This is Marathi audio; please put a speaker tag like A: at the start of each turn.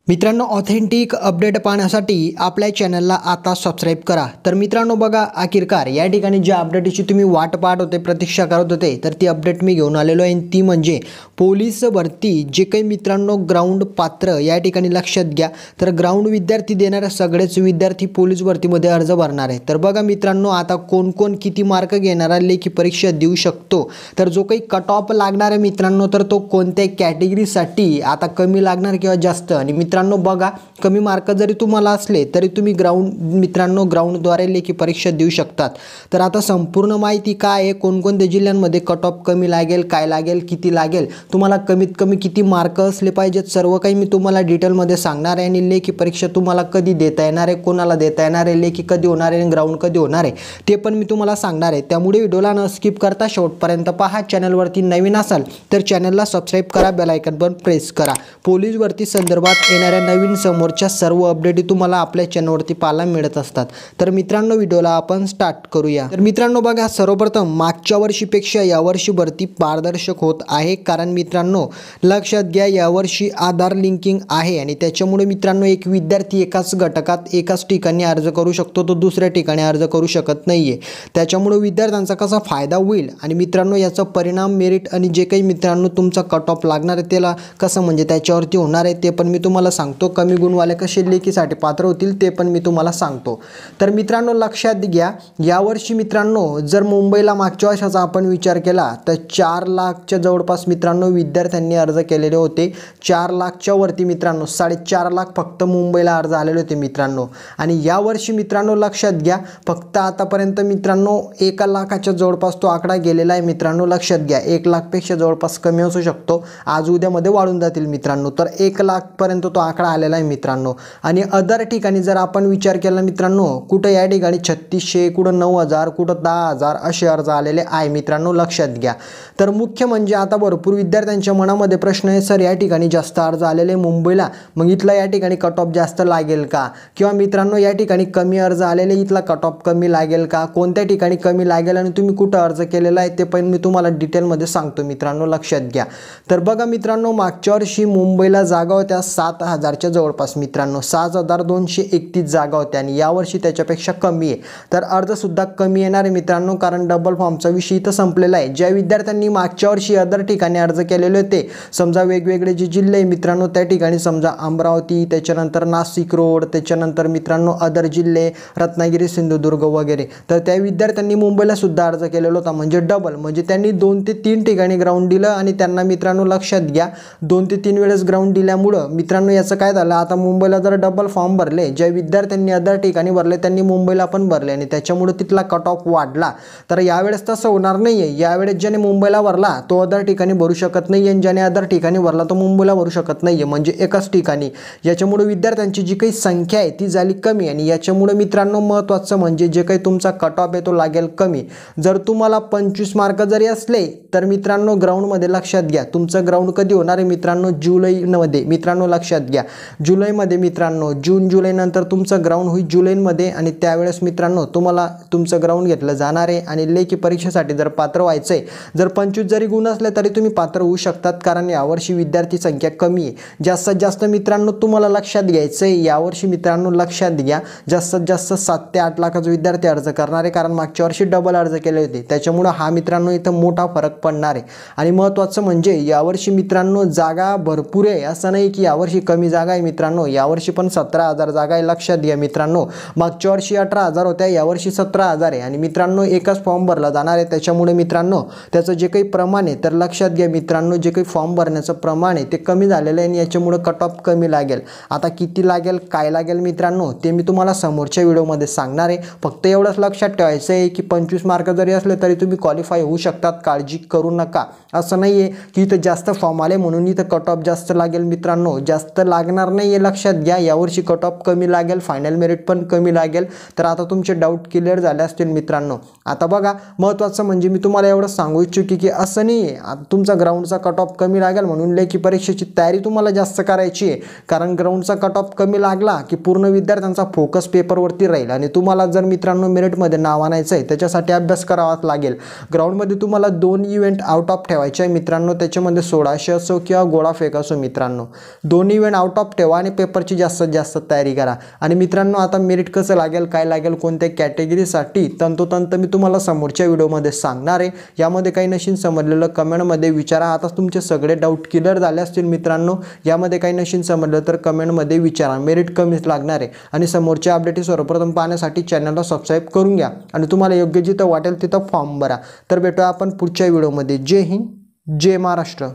A: मित्रांनो, ऑथेंटिक अपडेट पाहण्यासाठी आपल्या चॅनलला आता सबस्क्राईब करा। तर मित्रांनो बघा, अखेरकार या ठिकाणी ज्या अपडेटची तुम्ही वाट पाहत होते, प्रतीक्षा करत होते, तर ती अपडेट मी घेऊन आलेलो आहे। ती म्हणजे पोलीस भरती जे काही मित्रांनो ग्राउंड पात्र या ठिकाणी लक्षात घ्या। तर ग्राउंड विद्यार्थी देणारे सगळेच विद्यार्थी पोलीस भरतीमध्ये अर्ज भरणार आहे। तर बघा मित्रांनो, आता कोण कोण किती मार्क घेणारा लेखी परीक्षा देऊ शकतो, तर जो काही कट ऑफ लागणार आहे मित्रांनो, तर तो कोणत्या कॅटेगरीसाठी आता कमी लागणार किंवा जास्त। आणि मित्रांनो बघा, कमी मार्क जरी तुम्हाला असले तरी तुम्ही ग्राउंडद्वारे लेखी परीक्षा देऊ शकतात। तर आता संपूर्ण माहिती काय आहे, कोणकोणत्या जिल्ह्यांमध्ये कट ऑफ कमी लागेल, काय लागेल, किती लागेल, तुम्हाला कमीत कमी किती मार्क असले पाहिजेत, सर्व काही मी तुम्हाला डिटेलमध्ये सांगणार आहे। आणि लेखी परीक्षा तुम्हाला कधी देता येणार आहे, कोणाला देता येणार आहे, लेखी कधी होणार आहे, ग्राउंड कधी होणार आहे, ते पण मी तुम्हाला सांगणार आहे। त्यामुळे व्हिडिओला न स्किप करता शेवटपर्यंत पहा। चॅनलवरती नवीन असाल तर चॅनलला सबस्क्राईब करा, बेल आयकॉन पण प्रेस करा। पोलीस भरती संदर्भात येणाऱ्या नवीन समोरच्या सर्व अपडेट तुम्हाला आपल्या चॅनलवरती पाहायला मिळत असतात। तर मित्रांनो, व्हिडिओला आपण स्टार्ट करूया। तर मित्रांनो बघा, सर्वप्रथम मागच्या वर्षीपेक्षा यावर्षी भरती पारदर्शक होत आहे। कारण मित्रांनो लक्षात घ्या, यावर्षी आधार लिंकिंग आहे आणि त्याच्यामुळे मित्रांनो एक विद्यार्थी एकाच गटकात एकाच ठिकाणी अर्ज करू शकतो, तो दुसऱ्या ठिकाणी अर्ज करू शकत नाहीये। त्याच्यामुळे विद्यार्थ्यांचा कसा फायदा होईल आणि मित्रांनो याचा परिणाम मेरिट आणि जे काही मित्रांनो तुमचा कट ऑफ लागणार आहे त्याला कसं म्हणजे त्याच्यावरती होणार आहे ते पण मी तुम्हाला सांगतो। कमी गुणवाले कसे लेखीसाठी पात्र होतील ते पण मी तुम्हाला सांगतो। तर मित्रांनो लक्षात घ्या, यावर्षी मित्रांनो जर मुंबईला मागच्या वर्षाचा आपण विचार केला तर 4 लाखच्या जवळपास मित्रांनो विद्यार्थ्यांनी अर्ज केलेले होते। 4 लाखच्या वरती मित्रांनो 4.5 लाख फक्त मुंबईला अर्ज आलेले होते मित्रांनो। आणि यावर्षी मित्रांनो लक्षात घ्या, फक्त आतापर्यंत मित्रांनो 1 लाखाच्या जवळपास तो आकडा गेलेला आहे मित्रांनो। लक्षात घ्या, 1 लाखपेक्षा जवळपास कमी असू शकतो, आज उद्यामध्ये वाढून जातील मित्रांनो। तर 1 लाखपर्यंत तो आकडा आलेला आहे मित्रांनो। आणि अदर ठिकाणी जर आपण विचार केला मित्रांनो, कुठं या ठिकाणी 3600, कुठं 9000, कुठं 10000 असे अर्ज आलेले आहे मित्रांनो। लक्षात घ्या, तर मुख्य म्हणजे आता भरपूर विद्यार्थ्यांच्या मनामध्ये प्रश्न आहे, सर या ठिकाणी जास्त अर्ज आलेले मुंबईला, मग इथला या ठिकाणी कट ऑफ जास्त लागेल का? किंवा मित्रांनो या ठिकाणी कमी अर्ज आलेले, इथला कट ऑफ कमी लागेल का? कोणत्या ठिकाणी कमी लागेल आणि तुम्ही कुठं अर्ज केलेला आहे ते पण मी तुम्हाला डिटेलमध्ये सांगतो मित्रांनो। लक्षात घ्या, तर बघा मित्रांनो मागच्या वर्षी मुंबईला जागा होत्या 7000च्या जवळपास मित्रांनो, 6231 जागा होत्या आणि यावर्षी त्याच्यापेक्षा कमी आहे। तर अर्ज सुद्धा कमी येणार आहे मित्रांनो, कारण डबल फॉर्मचा विषय इथं संपलेला आहे। ज्या विद्यार्थ्यांनी मागच्या वर्षी अदर ठिकाणी अर्ज केलेले होते, समजा वेगवेगळे जे जिल्हे मित्रांनो, त्या ठिकाणी समजा अमरावती, त्याच्यानंतर नाशिक रोड, त्याच्यानंतर मित्रांनो अदर जिल्हे रत्नागिरी, सिंधुदुर्ग वगैरे, तर त्या विद्यार्थ्यांनी मुंबईला सुद्धा अर्ज केलेला होता, म्हणजे डबल, म्हणजे त्यांनी 2 ते 3 ठिकाणी ग्राउंड दिलं आणि त्यांना मित्रांनो लक्षात घ्या 2 ते 3 वेळेस ग्राउंड दिल्यामुळं मित्रांनो याचं काय झालं, आता मुंबईला जर डबल फॉर्म भरले, ज्या विद्यार्थ्यांनी अदर ठिकाणी भरले त्यांनी मुंबईला पण भरले आणि त्याच्यामुळे तिथला कट ऑफ वाढला। तर यावेळेस तसं होणार नाहीये, यावेळेस ज्याने मुंबईला भरला तो अदर ठिकाणी भरू शकत नाही आणि ज्याने अदर ठिकाणी भरला तो मुंबईला भरू शकत नाहीये, म्हणजे एकाच ठिकाणी। याच्यामुळे विद्यार्थ्यांची जी काही संख्या आहे ती झाली कमी आणि याच्यामुळे मित्रांनो महत्त्वाचं म्हणजे जे काही तुमचा कट ऑफ आहे तो लागेल कमी। जर तुम्हाला 25 मार्क जरी असले तर मित्रांनो ग्राउंडमध्ये लक्षात घ्या, तुमचं ग्राउंड कधी होणार आहे मित्रांनो, जुलैमध्ये मित्रांनो। लक्षात घ्या, जुलैमध्ये मित्रांनो, जून जुलै नंतर तुमचं ग्राउंड होईल जुलैमध्ये आणि त्यावेळेस मित्रांनो तुम्हाला तुमचं ग्राउंड घेतलं जाणार आहे। आणि लेखी परीक्षेसाठी जर पात्र व्हायचंय, जर 25 जरी गुण असले तरी तुम्ही पात्र होऊ शकतात, कारण यावर्षी विद्यार्थी संख्या कमी आहे। जास्तीत जास्त मित्रांनो तुम्हाला लक्षात घ्यायचंय, यावर्षी मित्रांनो लक्षात घ्या जास्तीत जास्त 7 ते 8 लाखाचा विद्यार्थी अर्ज करणार आहे, कारण मागच्या वर्षी डबल अर्ज केले होते। त्याच्यामुळे हा मित्रांनो इथं मोठा फरक पडणार आहे। आणि महत्त्वाचं म्हणजे यावर्षी मित्रांनो जागा भरपूर आहे, असं नाही की यावर्षी कमी जागा आहे मित्रांनो। यावर्षी पण 17000 जागा आहे, लक्षात घ्या मित्रांनो। मागच्या वर्षी 18000 होत्या, यावर्षी 17000 आहे आणि मित्रांनो एकच फॉर्म भरला जाणार आहे। त्याच्यामुळे मित्रांनो त्याचं जे काही प्रमाण आहे, तर लक्षात घ्या मित्रांनो जे काही फॉर्म भरण्याचं प्रमाण आहे ते कमी झालेलं आहे आणि याच्यामुळे कट ऑफ कमी लागेल। आता किती लागेल, काय लागेल मित्रांनो ते मी तुम्हाला समोरच्या व्हिडिओमध्ये सांगणार आहे। फक्त एवढंच लक्षात ठेवायचं आहे की 25 मार्क जरी असले तरी तुम्ही क्वालिफाय होऊ शकतात, काळजी करू नका। असं नाही आहे की इथं जास्त फॉर्म आले म्हणून इथं कट ऑफ जास्त लागेल मित्रांनो, जास्त लागणार नाही आहे। लक्षात घ्या, यावर्षी कट ऑफ कमी लागेल, फायनल मेरिट पण कमी लागेल। तर आता तुमचे डाऊट क्लिअर झाले असतील मित्रांनो। आता बघा महत्त्वाचं म्हणजे मी तुम्हाला एवढं सांगू इच्छितो की असं नाही आहे तुमचा ग्राउंडचा कट ऑफ कमी लागेल म्हणून लेखी परीक्षेची तयारी तुम्हाला जास्त करायची आहे, कारण ग्राउंडचा कट ऑफ कमी लागला की पूर्ण विद्यार्थ्यांचा फोकस पेपरवरती राहील आणि तुम्हाला जर मित्रांनो मेरिटमध्ये नाव आणायचं आहे त्याच्यासाठी अभ्यास करावाच लागेल। ग्राउंडमध्ये तुम्हाला 2 इव्हेंट आउट ऑफ ठेवायचे आहे मित्रांनो, त्याच्यामध्ये 1600 असो किंवा गोळाफेक असो मित्रांनो, 2 इव्हेंट माइंड आउट ऑफ ठेवा आणि पेपरची जास्तीत जास्त तयारी करा. आणि मित्रांनो, आता मेरिट कसं लागेल, काय लागेल, कोणत्या कॅटेगरीसाठी तंतोतंत मी तुम्हाला समोरच्या व्हिडिओमध्ये सांगणार आहे. यामध्ये काही नशीन समजलेलं कमेंटमध्ये विचारा. आता तुमचे सगळे डाऊट क्लिअर झाले असतील मित्रांनो. यामध्ये काही नशीन समजलं तर कमेंटमध्ये विचारा. मेरिट कमीच लागणार आहे. आणि समोरच्या अपडेट सर्वप्रथम पाहण्यासाठी चॅनलला सबस्क्राईब करून घ्या आणि तुम्हाला योग्य जिथं वाटेल तिथं फॉर्म भरा. तर भेटूया आपण पुढच्या व्हिडिओमध्ये. जय हिंद, जय महाराष्ट्र.